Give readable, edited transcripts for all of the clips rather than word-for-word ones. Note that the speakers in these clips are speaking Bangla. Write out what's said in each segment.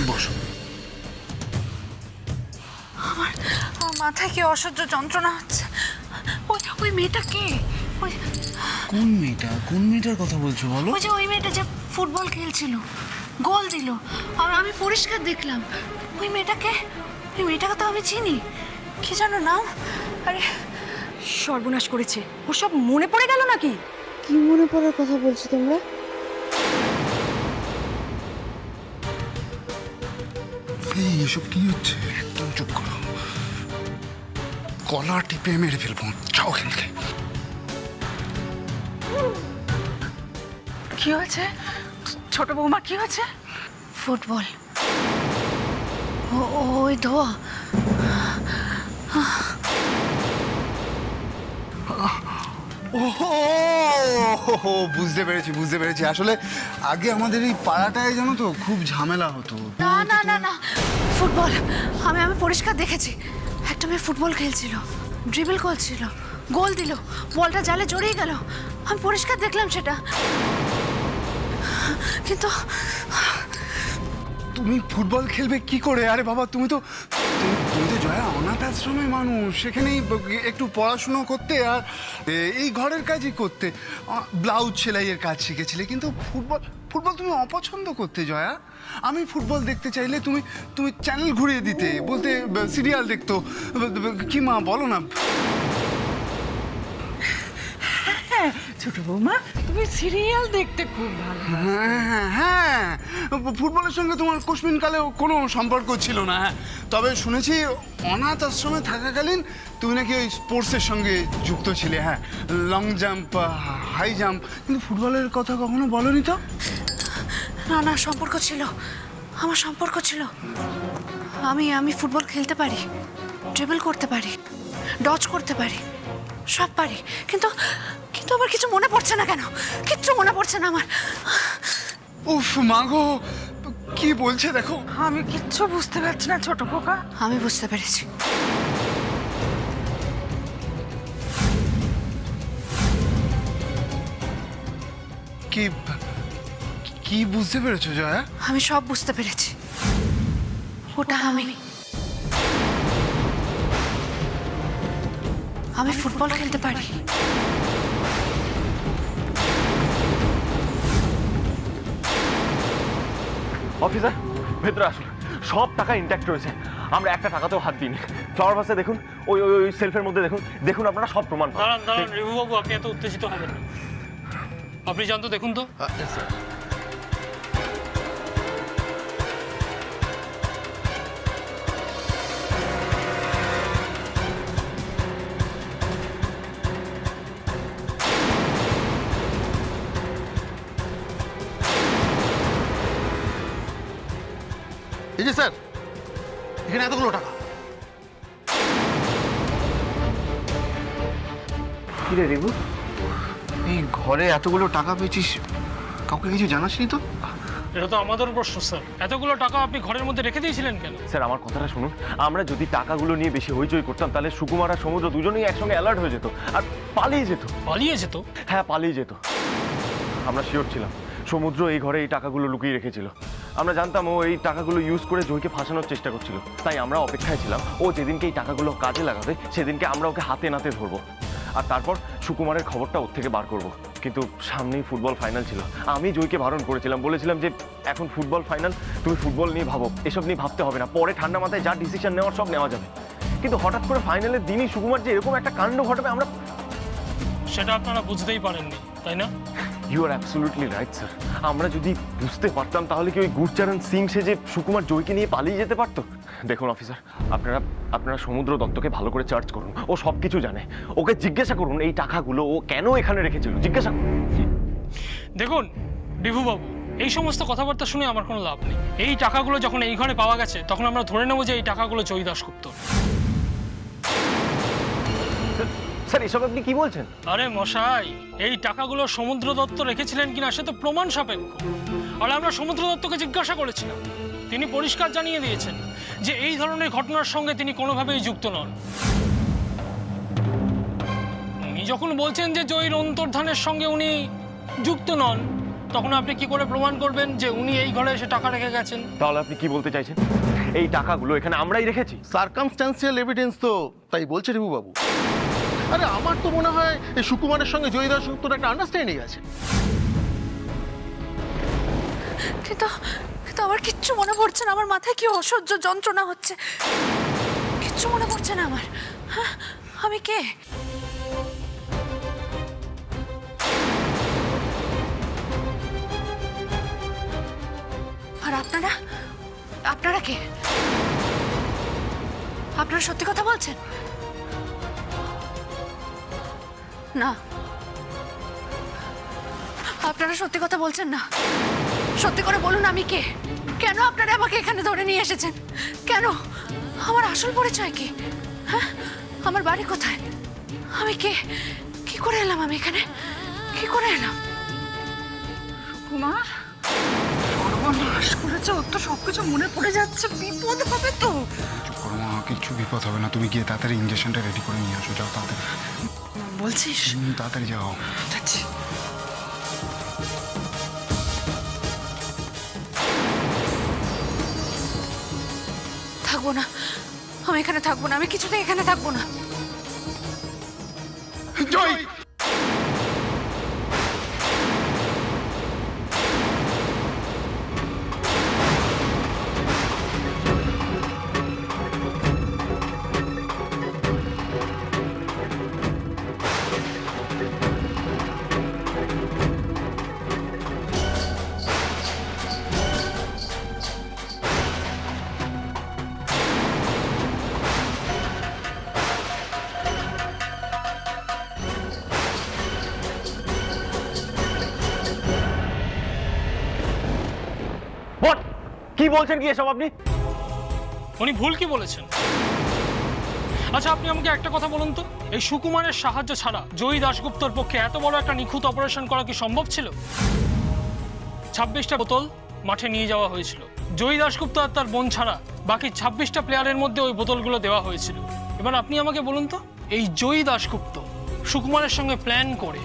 বসো। আমার মাথায় কি অসহ্য যন্ত্রণা হচ্ছে। ওই মেয়েটা কে? কোন মেয়েটা? কোন মেয়েটার কথা বলছো বলো? ওই যে ওই মেয়েটা যে ফুটবল খেলছিল, গোল দিল, আর আমি পরিষ্কার দেখলাম। ওই মেয়েটাকে তো আমি চিনি। কি জানো নাম? আরে সর্বনাশ করেছে, ও সব মনে পড়ে গেল নাকি? কি মনে পড়ার কথা বলছো তোমরা? এসব কি হচ্ছে? একদম চুপ করো, গলা টিপে মেরে ফেলবো। যাও খেলতে। কি হয়েছে ছোট বৌমা? কি হয়েছে? ফুটবল, ওই ধোয়া। ওহো, বুঝতে পেরেছি। আসলে আগে আমাদের এই পাড়াটায় জানো তো খুব ঝামেলা হতো। না, ফুটবল আমি পরিষ্কার দেখেছি। একটা মেয়ে ফুটবল খেলছিল, ড্রিবল করছিল, গোল দিল, বলটা জালে জড়িয়ে গেল। আমি পরিষ্কার দেখলাম সেটা। কিন্তু তুমি ফুটবল খেলবে কি করে? আরে বাবা, তুমি তো জয়া অনাথ আশ্রমের মানুষ। সেখানেই একটু পড়াশুনো করতে আর এই ঘরের কাজই করতে, ব্লাউজ সেলাইয়ের কাজ শিখেছিলে। কিন্তু ফুটবল তুমি অপছন্দ করতে জয়া। আমি ফুটবল দেখতে চাইলে তুমি চ্যানেল ঘুরিয়ে দিতে, বলতে সিরিয়াল দেখতো। কি মা বলো না? ছোট বৌমা, তুমি সিরিয়াল দেখতে খুব ভালো। হ্যাঁ, ফুটবলের সঙ্গে তোমার কোশমিনকালেও কোনো সম্পর্ক ছিল না। হ্যাঁ, তবে শুনেছি অনাথ আশ্রমে থাকাকালীন তুমি নাকি ওই স্পোর্টসের সঙ্গে যুক্ত ছিলে। হ্যাঁ, লং জাম্প, হাই জাম্প। কিন্তু ফুটবলের কথা কখনো বলনি তো? না, সম্পর্ক ছিল, আমার সম্পর্ক ছিল। আমি ফুটবল খেলতে পারি, ড্রিবল করতে পারি, ডচ করতে পারি, সব পারি। কিন্তু আমার কিছু মনে পড়ছে না। কেন কিচ্ছু মনে পড়ছে না আমার। উফ মাগো, কি বলছে দেখো। আমি কিচ্ছু বুঝতে পারছি না ছোট খোকা। আমি বুঝতে পেরেছি। কি বুঝতে পেরেছো জয়া? আমি সব বুঝতে পেরেছি। ওটা আমি ফুটবল খেলতে পারি। অফিসার, ভেতরে আসুন। সব টাকা ইনট্যাক্ট রয়েছে, আমরা একটা টাকাতেও হাত দিইনি। ফ্লাওয়ার ভাসে দেখুন, ওই সেলফের মধ্যে দেখুন আপনারা সব প্রমাণ পাবেন। দাঁড়ান রিভুবাবু, আপনি এত উত্তেজিত হবেন না। আপনি জানতো দেখুন তো। এই যে স্যার, এখানে এতগুলো টাকা। কি রে রিভু, এই ঘরে এতগুলো টাকা পেয়েছিস, কাউকে কিছু জানাসনি তো? এটা তো আমাদের প্রশ্ন স্যার। এতগুলো টাকা আপনি ঘরের মধ্যে রেখে দিয়েছিলেন কেন? স্যার আমার কথাটা শুনুন। আমরা যদি টাকাগুলো নিয়ে বেশি হইচই করতাম, তাহলে সুকুমার আর সমুদ্র দুজনেই একসঙ্গে অ্যালার্ট হয়ে যেত আর পালিয়ে যেত। পালিয়ে যেত? হ্যাঁ, পালিয়ে যেত। আমরা শিওর ছিলাম সমুদ্র এই ঘরে এই টাকাগুলো লুকিয়ে রেখেছিল। আমরা জানতাম ও এই টাকাগুলো ইউজ করে জয়কে ফাঁসানোর চেষ্টা করছিল। তাই আমরা অপেক্ষায় ছিলাম ও যেদিনকে এই টাকাগুলো কাজে লাগাবে সেদিনকে আমরা ওকে হাতে নাতে ধরবো, আর তারপর সুকুমারের খবরটা ওর থেকে বার করব। কিন্তু সামনেই ফুটবল ফাইনাল ছিল। আমি জয়কে বারণ করেছিলাম, বলেছিলাম যে এখন ফুটবল ফাইনাল, তুমি ফুটবল নিয়ে ভাবো, এসব নিয়ে ভাবতে হবে না, পরে ঠান্ডা মাথায় যা ডিসিশন নেওয়ার সব নেওয়া যাবে। কিন্তু হঠাৎ করে ফাইনালের দিনই সুকুমার যে এরকম একটা কাণ্ড ঘটাবে আমরা সেটা আপনারা বুঝতেই পারেননি, তাই না? You are absolutely right sir. আমরা যদি বুঝতে পারতাম তাহলে কি ওই গুরচরণ সিং সে যে সুকুমার জয়কে নিয়ে পালিয়ে যেতে পারতো? দেখুন অফিসার, আপনারা সমুদ্র দত্তকে ভালো করে চার্জ করুন। ও সব কিছু জানে। ওকে জিজ্ঞাসা করুন এই টাকাগুলো ও কেন এখানে রেখেছিল, জিজ্ঞাসা করুন। দেখুন বিভুবাবু, এই সমস্ত কথাবার্তা শুনে আমার কোনো লাভ নেই। এই টাকাগুলো যখন এই ঘরে পাওয়া গেছে, তখন আমরা ধরে নেবো যে এই টাকাগুলো জয় দাশগুপ্ত। স্যার এসব আপনি কি বলছেন? আরে মশাই, এই টাকাগুলো সমুদ্র দত্ত রেখেছিলেন কিনা সে তো প্রমাণ সাপেক্ষ। আর আমরা সমুদ্র দত্তকে জিজ্ঞাসা করেছিলাম, তিনি পরিষ্কার জানিয়ে দিয়েছেন যে এই ধরনের ঘটনার সঙ্গে তিনি কোনোভাবেই যুক্ত নন। উনি যখন বলছেন যে জয়ীর অন্তর্ধানের সঙ্গে উনি যুক্ত নন, তখন আপনি কি করে প্রমাণ করবেন যে উনি এই ঘরে এসে টাকা রেখে গেছেন? তাহলে আপনি কি বলতে চাইছেন এই টাকাগুলো এখানে আমরাই রেখেছি? সার্কামস্ট্যান্সিয়াল এভিডেন্স তো তাই বলছে রিবু বাবু। আরে আমার তো মনে হয় এই সুকুমারের সঙ্গে জয়ী দাশগুপ্তর একটা আন্ডারস্ট্যান্ডিং আছে। কিন্তু কিন্তু আমার কিচ্ছু মনে পড়ছে না। আমার মাথায় কি অসহ্য যন্ত্রণা হচ্ছে, কিচ্ছু মনে পড়ছে না আমার। হ্যাঁ, আমি কে? আর আপনারা আপনারা কে? আপনারা সত্যি কথা বলছেন না? আপনারা সত্যি কথা বলছেন না? সত্যি করে বলুন আমি কে? কেন আপনারা আমাকে এখানে ধরে নিয়ে এসেছেন? কেন? আমার আসল পরিচয় কি? হ্যাঁ, আমার বাড়ি কোথায়? আমি কে? কি করে এলাম আমি এখানে? কি করে এলাম? কুমার সর্বনাশ করেছে, ওর তো সবকিছু মনে পড়ে যাচ্ছে, বিপদ হবে তো। চুপ করো মা, কিচ্ছু বিপদ হবে না। তুমি গিয়ে তাড়াতাড়ি ইঞ্জেকশনটা রেডি করে নিয়ে আসো, যাও তাড়াতাড়ি। বলছিস? তাড়াতাড়ি যাও। যাচ্ছি। থাকবো না, আমি এখানে থাকবো না, আমি কিছুতেই এখানে থাকবো না। জয়, হোয়াট? কি বলছেন কি এসব আপনি? উনি ভুল কি বলেছেন? আচ্ছা, আপনি আমাকে একটা কথা বলুন তো, এই সুকুমারের সাহায্য ছাড়া জয়ী দাশগুপ্তর পক্ষে এত বড় একটা নিখুঁত অপারেশন করা কি সম্ভব ছিল? 26টা বোতল মাঠে নিয়ে যাওয়া হয়েছিল। জয়ী দাশগুপ্ত আর তার বোন ছাড়া বাকি 26টা প্লেয়ারের মধ্যে ওই বোতলগুলো দেওয়া হয়েছিল। এবার আপনি আমাকে বলুন তো, এই জয়ী দাশগুপ্ত সুকুমারের সঙ্গে প্ল্যান করে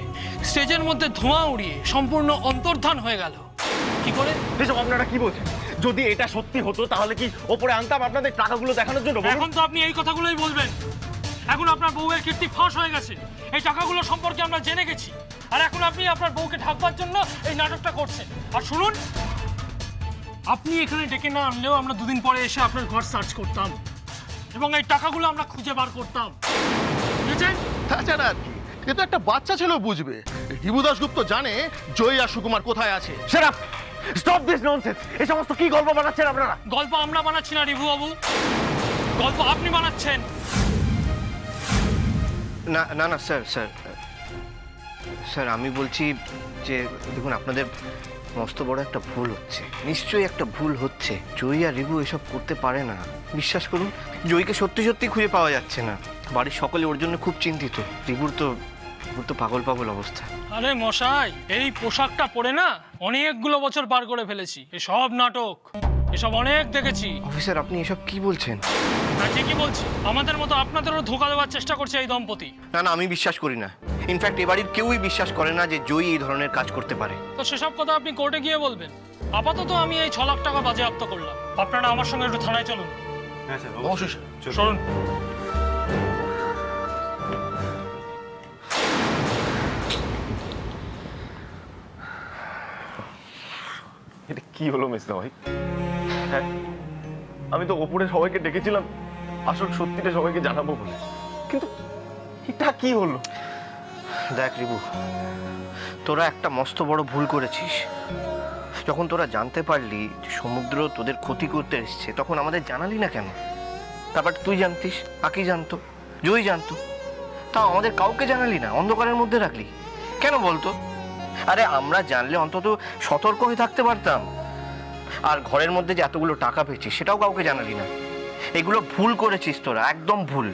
স্টেজের মধ্যে ধোঁয়া উড়িয়ে সম্পূর্ণ অন্তর্ধান হয়ে গেল কি করে? এসব আপনারা কি বলছেন? যদি এটা সত্যি হতো তাহলে কি ওপরে আনতাম আপনাদের টাকাগুলো দেখানোর জন্য? বলুন। এখন তো আপনি এই কথাগুলোই বলবেন। এখন আপনার বউয়ের কীর্তি ফাঁস হয়ে গেছে, এই টাকাগুলো সম্পর্কে আমরা জেনে গেছি, আর এখন আপনি আপনার বউকে ঢাকবার জন্য এই নাটকটা করছেন। আর শুনুন, আপনি এখানে ডেকে না আনলেও আমরা দুদিন পরে এসে আপনার ঘর সার্চ করতাম এবং এই টাকাগুলো আমরা খুঁজে বার করতাম, বুঝেছেন? তাছাড়া আর কি, এ তো একটা বাচ্চা ছেলেও বুঝবে। রিবু দাশগুপ্ত জানে জয়ী আর সুকুমার কোথায় আছে। Shut up! Stop this nonsense! এই সমস্ত কি গল্প বানাচ্ছেন আপনারা? গল্প আমরা বানাচ্ছি না রিভু বাবু, গল্প আপনি বানাচ্ছেন। না না না স্যার স্যার স্যার আমি বলছি যে দেখুন, আপনাদের মস্ত বড় একটা ভুল হচ্ছে, নিশ্চয়ই একটা ভুল হচ্ছে। জয়ী আর রিবু এসব করতে পারে না, বিশ্বাস করুন। জয়ীকে সত্যি সত্যি খুঁজে পাওয়া যাচ্ছে না, বাড়ির সকলে ওর জন্য খুব চিন্তিত। রিবুর তো পাগল পাগল অবস্থা। আরে মশাই, এই পোশাকটা পরে না অনেকগুলো বছর পার করে ফেলেছি, এসব নাটক এসব অনেক দেখেছি। অফিসার, আপনি এসব কি বলছেন? না, ঠিকই বলছি, আমাদের মতো আপনাদেরও ধোঁকা দেওয়ার চেষ্টা করছে এই দম্পতি। না না, আমি বিশ্বাস করি না। ইনফ্যাক্ট এ বাড়ির কেউই বিশ্বাস করে না যে জয়ী এই ধরনের কাজ করতে পারে। তো সেসব কথা আপনি কোর্টে গিয়ে বলবেন। আপাতত আমি এই 6 লাখ টাকা বাজেয়াপ্ত করলাম, আপনারা আমার সঙ্গে একটু থানায় চলুন। হ্যাঁ স্যার, অবশ্যই। চলুন। এটা কি হলো মিস্টার ভাই? হ্যাঁ, আমি তো ওপরে সবাইকে ডেকেছিলাম আসল সত্যিটা সবাইকে জানাবো বলে, কিন্তু এটা কি হলো? দেখ রিবু, তোরা একটা মস্ত বড় ভুল করেছিস। যখন তোরা জানতে পারলি যে সমুদ্র তোদের ক্ষতি করতে এসছে, তখন আমাদের জানালি না কেন? তারপর তুই জানতিস, আকি জানতো, জয়ী জানতো, তাও আমাদের কাউকে জানালি না, অন্ধকারের মধ্যে রাখলি কেন বলতো? আরে আমরা জানলে অন্তত সতর্ক হয়ে থাকতে পারতাম। আর ঘরের মধ্যে যে এতগুলো টাকা পেয়েছিস সেটাও কাউকে জানালি না। এগুলো ভুল করেছিস তোরা, একদম ভুল।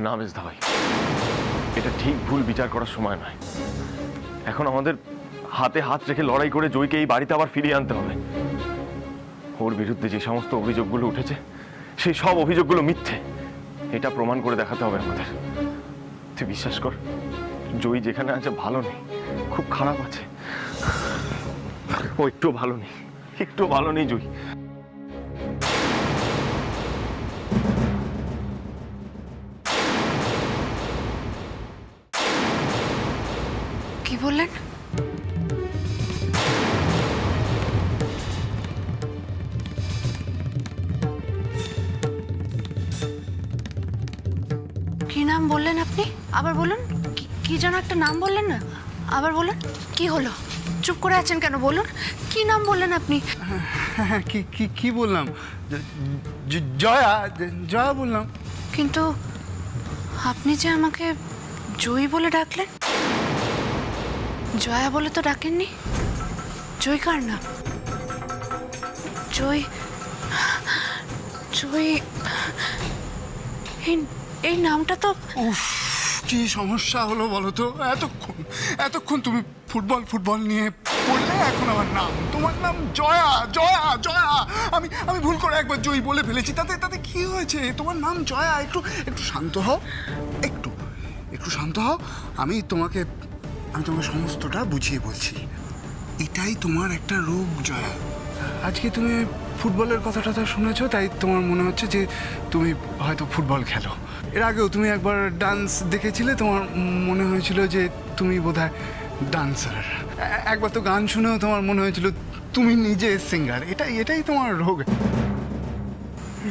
না মিস্টার ভাই, এটা ঠিক ভুল বিচার করার সময় নয়। এখন আমাদের হাতে হাত রেখে লড়াই করে জয়ীকে এই বাড়িতে আবার ফিরিয়ে আনতে হবে। ওর বিরুদ্ধে যে সমস্ত অভিযোগগুলো উঠেছে সেই সব অভিযোগগুলো মিথ্যে, এটা প্রমাণ করে দেখাতে হবে আমাদের। তুই বিশ্বাস কর, জয়ী যেখানে আছে ভালো নেই, খুব খারাপ আছে। ও একটু ভালো নেই, একটু ভালো নেই জুই। কি বললেন? কি নাম বললেন আপনি? আবার বলুন। কি যেন একটা নাম বললেন না, আবার বলুন। কি হলো? চুপ করে আছেন কেন? বলুন, কি নাম বললেন আপনি? হ্যাঁ, কি কি কি বললাম? জয়া, জয়া বললাম। কিন্তু আপনি যে আমাকে জয়ী বলে ডাকলেন, জয়া বলে তো ডাকেননি। জয় কার নাম? জয়, জয়, এই নামটা তো। উফ, কি সমস্যা হলো বলো তো? এতক্ষণ তুমি ফুটবল ফুটবল নিয়ে পড়লে, এখন আমার নাম, তোমার নাম জয়া, জয়া, জয়া। আমি ভুল করে একবার জয়ী বলে ফেলেছি, তাতে কি হয়েছে? তোমার নাম জয়া। একটু শান্ত হও, একটু শান্ত হও। আমি তোমাকে সমস্তটা বুঝিয়ে বলছি। এটাই তোমার একটা রোগ জয়া। আজকে তুমি ফুটবলের কথাটা শুনেছো, তাই তোমার মনে হচ্ছে যে তুমি হয়তো ফুটবল খেলো। এর আগেও তুমি একবার ডান্স দেখেছিলে, তোমার মনে হয়েছিল যে তুমি বোধহয় ডান্সার। একবার তো গান শুনেও তোমার মনে হয়েছিল তুমি নিজে সিঙ্গার। এটাই তোমার রোগ।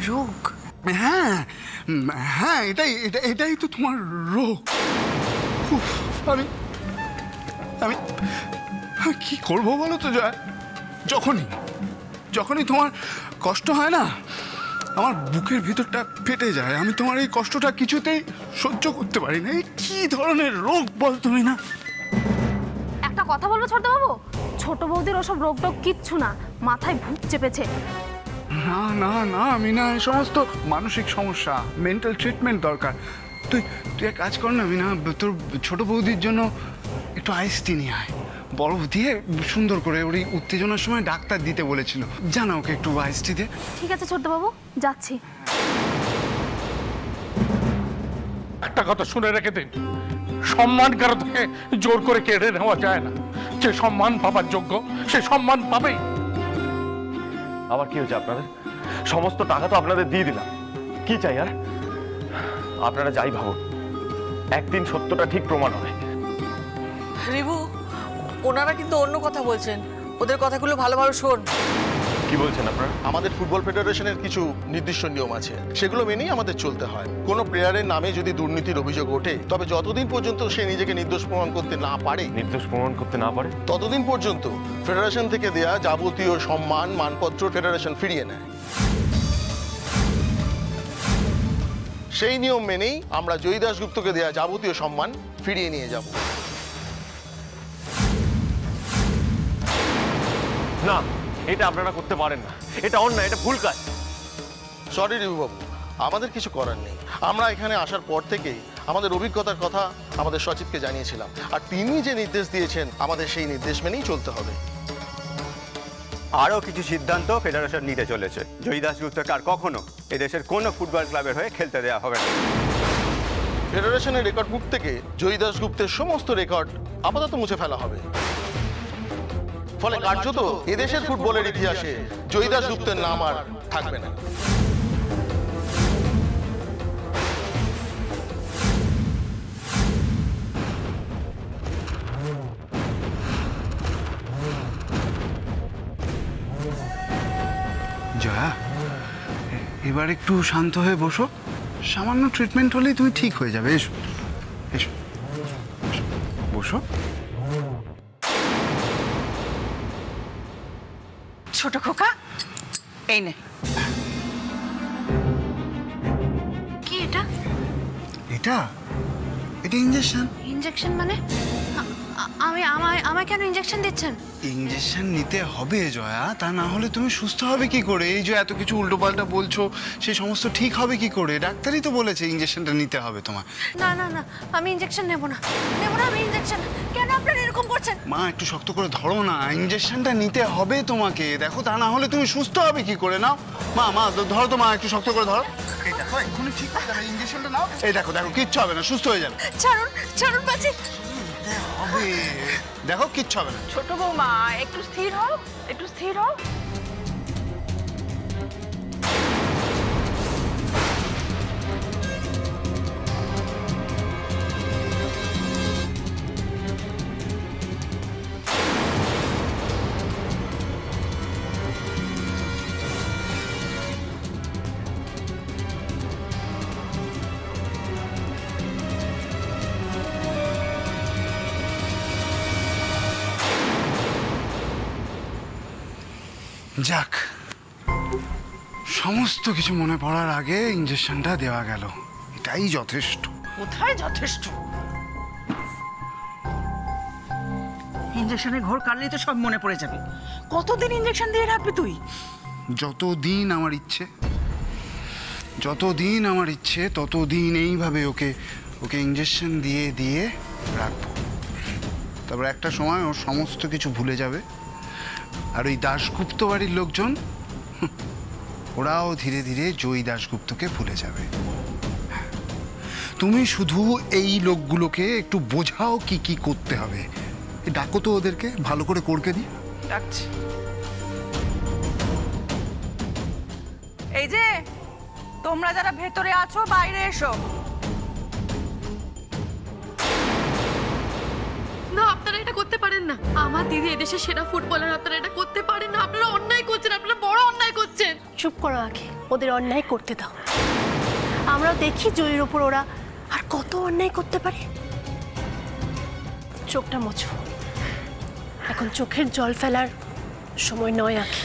রোগ? হ্যাঁ হ্যাঁ, এটাই তো তোমার রোগ। উফ, আমি কি করবো বলো তো জয়া? যখনই তোমার কষ্ট হয় না, আমার বুকের ভিতরটা ফেটে যায়। আমি তোমার এই কষ্টটা কিছুতেই সহ্য করতে পারি না। এই কি ধরনের রোগ বল তুমি না? একটা কথা বলবো ছোটবাবু, ছোট বৌদির ওসব রোগ টোগ কিচ্ছু না, মাথায় ভূত চেপেছে। না না না, আমি না, এই সমস্ত মানসিক সমস্যা, মেন্টাল ট্রিটমেন্ট দরকার। তুই এক কাজ কর না, আমি না তোর ছোট বৌদির জন্য একটু আইস টি নিয়ে আয়। বরফ দিয়ে সুন্দর করে, ওর এই উত্তেজনার সময় ডাক্তার দিতে বলেছিল। জানা ওকে একটু আইস টি দে। ঠিক আছে ছোটবাবু, যাচ্ছি। একটা কথা শুনে রেখে দিন, সম্মান কারো থেকে জোর করে কেড়ে নেওয়া যায় না। যে সম্মান পাবার যোগ্য, সে সম্মান পাবেই। আবার কি হয়েছে আপনাদের? সমস্ত টাকা তো আপনাদের দিয়ে দিলাম, কি চাই আর? আপনারা যাই ভাবুন, একদিন সত্যটা ঠিক প্রমাণ হবে। রিভু, ওনারা কিন্তু অন্য কথা বলছেন, ওদের কথাগুলো ভালোভাবে শোন। কি বলছেন আপনারা? আমাদের ফুটবল ফেডারেশনের কিছু নির্দিষ্ট নিয়ম আছে, সেগুলো মেনেই আমাদের চলতে হয়। কোনো প্লেয়ারের নামে যদি দুর্নীতির অভিযোগ ওঠে, তবে যতদিন পর্যন্ত সে নিজেকে নির্দোষ প্রমাণ করতে না পারে, ততদিন পর্যন্ত ফেডারেশন থেকে দেয়া যাবতীয় সম্মান মানপত্র ফেডারেশন ফিরিয়ে নেয়। সেই নিয়ম মেনেই আমরা জয়ী দাশগুপ্তকে দেয়া যাবতীয় সম্মান ফিরিয়ে নিয়ে যাব। না, এটা আপনারা করতে পারেন না, এটা অন্যায়, এটা ভুল কাজ। সরি রিভুবাবু, আমাদের কিছু করার নেই। আমরা এখানে আসার পর থেকেই আমাদের অভিজ্ঞতার কথা আমাদের সচিবকে জানিয়েছিলাম, আর তিনি যে নির্দেশ দিয়েছেন আমাদের সেই নির্দেশ মেনেই চলতে হবে। আরও কিছু সিদ্ধান্ত ফেডারেশন নিতে চলেছে। জয়ী দাশগুপ্তকে আর কখনো এদেশের কোনো ফুটবল ক্লাবের হয়ে খেলতে দেওয়া হবে না। ফেডারেশনের রেকর্ড বুক থেকে জয়ী দাশগুপ্তের সমস্ত রেকর্ড আপাতত মুছে ফেলা হবে। ফলে কার্যত এদেশের ফুটবলের ইতিহাসে জয়ী দাশগুপ্তের নাম আর থাকবে না। জয়া, এবার একটু শান্ত হয়ে বসো। সামান্য ট্রিটমেন্ট হলেই তুমি ঠিক হয়ে যাবে। এসো এসো, বসো। ছোট খোকা, এই নে। কি এটা? এটা ইঞ্জেকশন। ইনজেকশন মানে? আমায় কেন ইনজেকশন দিচ্ছেন? ইঞ্জেকশন নিতে হবে জয়া, তা না হলে তুমি সুস্থ হবে কি করে? এই যে এত কিছু উল্টোপাল্টা বলছো, সেই সমস্ত ঠিক হবে কি করে? ডাক্তারই তো বলেছে ইঞ্জেকশনটা নিতে হবে তোমার। না না না, আমি ইনজেকশন নেব না, আমি ইনজেকশন। কেন আপনারা এরকম করছেন? মা, একটু শক্ত করে ধরো না, ইঞ্জেকশনটা নিতে হবে তোমাকে। দেখো, তা না হলে তুমি সুস্থ হবে কি করে? নাও মা, ধরো তো মা, একটু শক্ত করে ধরো। এই দেখো, এক্ষুনি ঠিক হয়ে যাবে, ইঞ্জেকশনটা নাও। এই দেখো, কিচ্ছু হবে না, সুস্থ হয়ে যাবে। ছাড়ুন বাঁচি। হবে। দেখো কিচ্ছু হবে না। ছোট বৌমা একটু স্থির হও, একটু স্থির হও। যাক, সমস্ত কিছু মনে পড়ার আগে ইঞ্জেকশনটা দেওয়া গেল, এটাই যথেষ্ট। কোথায় যথেষ্ট? ইঞ্জেকশনের ঘোর কাটলেই তো সব মনে পড়ে যাবে। কতদিন ইঞ্জেকশন দিয়ে রাখবি তুই? যতদিন আমার ইচ্ছে, যতদিন আমার ইচ্ছে ততদিন এইভাবে ওকে ওকে ইঞ্জেকশন দিয়ে দিয়ে রাখবো। তারপর একটা সময় ও সমস্ত কিছু ভুলে যাবে, আর ওই দাশগুপ্ত বাড়ির লোকজন ওরাও ধীরে ধীরে জয়ী দাশগুপ্তকে ভুলে যাবে। তুমি শুধু এই লোকগুলোকে একটু বোঝাও কি কি করতে হবে। ডাকো তো ওদেরকে, ভালো করে করকে দিই। ডাকছি। এই যে তোমরা যারা ভেতরে আছো বাইরে এসো। না, আপনারা এটা করতে পারেন না। আমার দিদি এদেশের সেরা ফুটবলার, আপনারা এটা করতে পারেন না। আপনারা অন্যায় করছেন, আপনারা বড় অন্যায় করছেন। চুপ করো আগে, ওদের অন্যায় করতে দাও। আমরা দেখি জয়ের ওপর ওরা আর কত অন্যায় করতে পারে। চোখটা মোছো, এখন চোখের জল ফেলার সময় নয় আঁকি।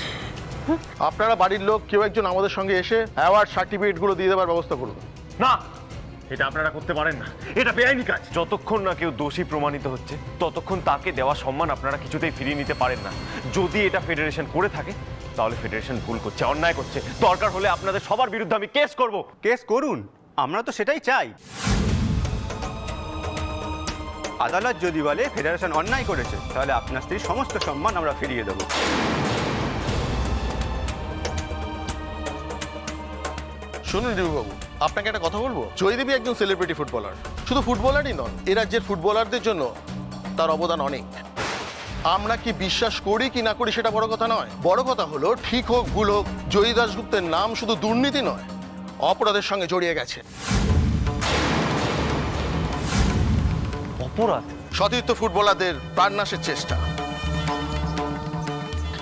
আপনারা বাড়ির লোক কেউ একজন আমাদের সঙ্গে এসে অ্যাওয়ার্ড সার্টিফিকেটগুলো দিয়ে দেওয়ার ব্যবস্থা করুন। না, এটা আপনারা করতে পারেন না, এটা বেআইনি কাজ। যতক্ষণ না কেউ দোষী প্রমাণিত হচ্ছে ততক্ষণ তাকে দেওয়া সম্মান আপনারা কিছুতেই ফিরিয়ে নিতে পারেন না। যদি এটা ফেডারেশন করে থাকে তাহলে ফেডারেশন ভুল করছে, অন্যায় করছে। দরকার হলে আপনাদের সবার বিরুদ্ধে আমি কেস করব। কেস করুন, আমরা তো সেটাই চাই। আদালত যদি বলে ফেডারেশন অন্যায় করেছে তাহলে আপনার স্ত্রীর সমস্ত সম্মান আমরা ফিরিয়ে দেবো। শুনুন রিবুবাবু, আপনাকে একটা কথা বলবো। জয়দেবী একজন সেলিব্রিটি ফুটবলার, শুধু ফুটবলারই নন, এ রাজ্যের ফুটবলারদের জন্য তার অবদান অনেক। আমরা কি বিশ্বাস করি কি না করি সেটা বড় কথা নয়। বড় কথা হলো ঠিক হোক ভুল হোক, জয়ী দাশগুপ্তের নাম শুধু দুর্নীতি নয়, অপরাধের সঙ্গে জড়িয়ে গেছে। অপরাধ? সতীর্থ ফুটবলারদের প্রাণনাশের চেষ্টা,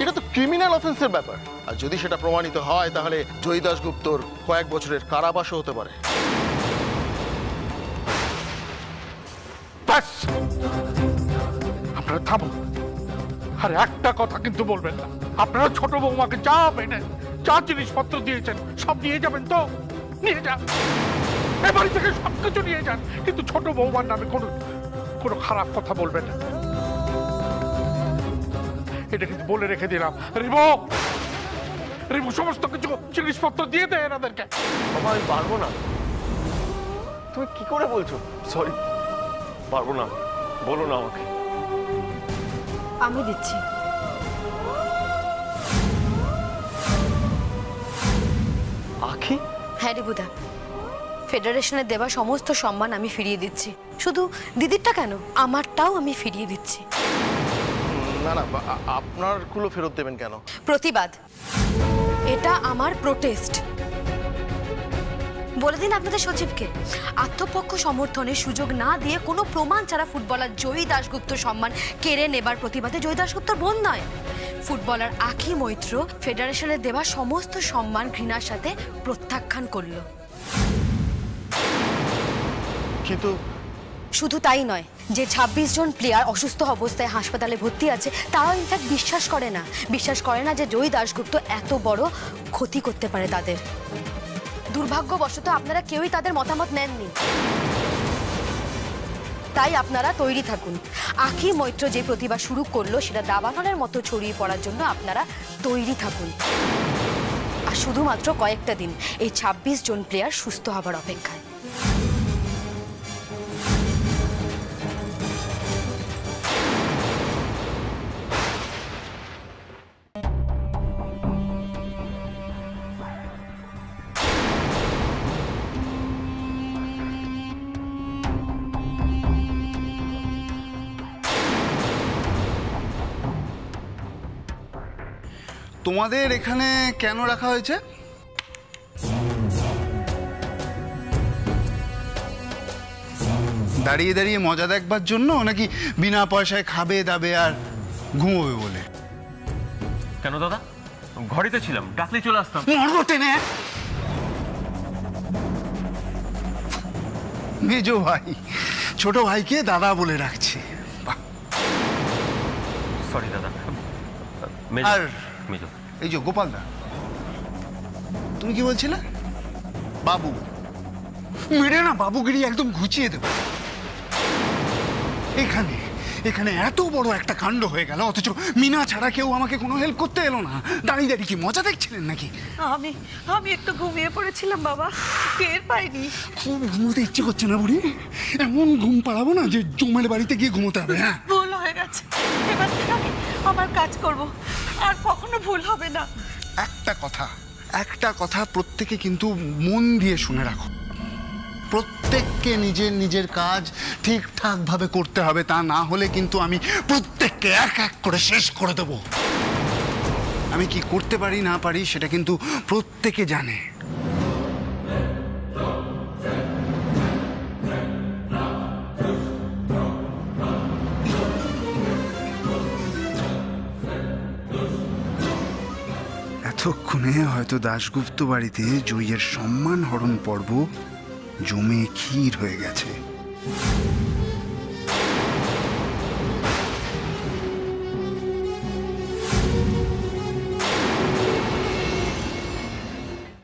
এটা তো ক্রিমিনাল অফেন্সের ব্যাপার। আর যদি সেটা প্রমাণিত হয় তাহলে জয়ী দাশগুপ্তর কয়েক বছরের কারাবাসও হতে পারে। ব্যাস, আপনারা থামুন। আর একটা কথা কিন্তু বলবেন না, আপনারা ছোট বৌমাকে যা পেনেন, যা জিনিসপত্র দিয়েছেন সব নিয়ে যাবেন তো? নিয়ে যান, এ বাড়ি থেকে সবকিছু নিয়ে যান, কিন্তু ছোট বৌমার নামে কোনো খারাপ কথা বলবেন না। এটা কিন্তু বলে রেখে দিলাম। রিবু সমস্ত কিছু জিনিসপত্র দিয়ে দেয় এনাদেরকে। বাবা, আমি পারবো না। তুমি কি করে বলছো? সরি, পারবো না। বলো না আমাকে। আমি দিচ্ছি। আখি? হ্যাঁ রিবুদা, ফেডারেশনের দেওয়া সমস্ত সম্মান আমি ফিরিয়ে দিচ্ছি। শুধু দিদিরটা কেন, আমারটাও আমি ফিরিয়ে দিচ্ছি। না না, আপনারগুলো ফেরত দেবেন কেন? প্রতিবাদ, এটা আমার প্রোটেস্ট। বলে দিন আপনাদের সচিবকে, আত্মপক্ষ সমর্থনের সুযোগ না দিয়ে কোনো প্রমাণ ছাড়া ফুটবলার জয়ী দাশগুপ্ত সম্মান কেড়ে নেবার প্রতিবাদে জয়ী দাশগুপ্তর বোন নয়, ফুটবলার আখি মৈত্র ফেডারেশনের দেওয়া সমস্ত সম্মান ঘৃণার সাথে প্রত্যাখ্যান করল। কিন্তু শুধু তাই নয়, যে 26 জন প্লেয়ার অসুস্থ অবস্থায় হাসপাতালে ভর্তি আছে তারাও ইনফ্যাক্ট বিশ্বাস করে না যে জয়ী দাশগুপ্ত এত বড় ক্ষতি করতে পারে তাদের। দুর্ভাগ্যবশত আপনারা কেউই তাদের মতামত নেননি। তাই আপনারা তৈরি থাকুন। আখি মৈত্র যে প্রতিভা শুরু করলো সেটা দাবানলের মতো ছড়িয়ে পড়ার জন্য আপনারা তৈরি থাকুন। আর শুধুমাত্র কয়েকটা দিন, এই 26 জন প্লেয়ার সুস্থ হবার অপেক্ষায়। তোমাদের এখানে কেন রাখা হয়েছে? দাঁড়িয়ে দাঁড়িয়ে মজা দেখবার জন্য, নাকি বিনা পয়সায় খাবে দাবে আর ঘুমোবে বলে? কেন দাদা, ঘরেতে ছিলাম, ডাকলেই চলে আসতাম। মরবো টেনে। মেজো ভাই ছোট ভাইকে দাদা বলে রাখছে। সরি দাদা। আর মেজো, এই যে গোপাল দা, তুমি কি বলছিলে? বাবু মেরে না বাবুগিরি একদম ঘুচিয়ে দেবো। এখানে এখানে এত বড় একটা কাণ্ড হয়ে গেল, অথচ মিনা ছাড়া কেউ আমাকে কোনো হেল্প করতে এলো না। দাঁড়িয়ে দাঁড়িয়ে কি মজা দেখছিলেন নাকি? আমি একটু ঘুমিয়ে পড়েছিলাম বাবা, টের পাইনি। খুব ঘুমোতে ইচ্ছে করছে না বুড়ি? এমন ঘুম পাড়াবো না যে জমের বাড়িতে গিয়ে ঘুমোতে হবে। হ্যাঁ, ভুল হয়ে গেছে, এবার থেকে আমি আমার কাজ করব, আর কখনো ভুল হবে না। একটা কথা প্রত্যেকে কিন্তু মন দিয়ে শুনে রাখো। প্রত্যেককে নিজের নিজের কাজ ঠিকঠাক ভাবে করতে হবে, তা না হলে কিন্তু আমি প্রত্যেককে এক এক করে শেষ করে দেব। আমি কি করতে পারি না পারি সেটা কিন্তু প্রত্যেকে জানে। এতক্ষণে হয়তো দাশগুপ্ত বাড়িতে জয়ের সম্মান হরণ পর্ব জমে ক্ষীর হয়ে গেছে।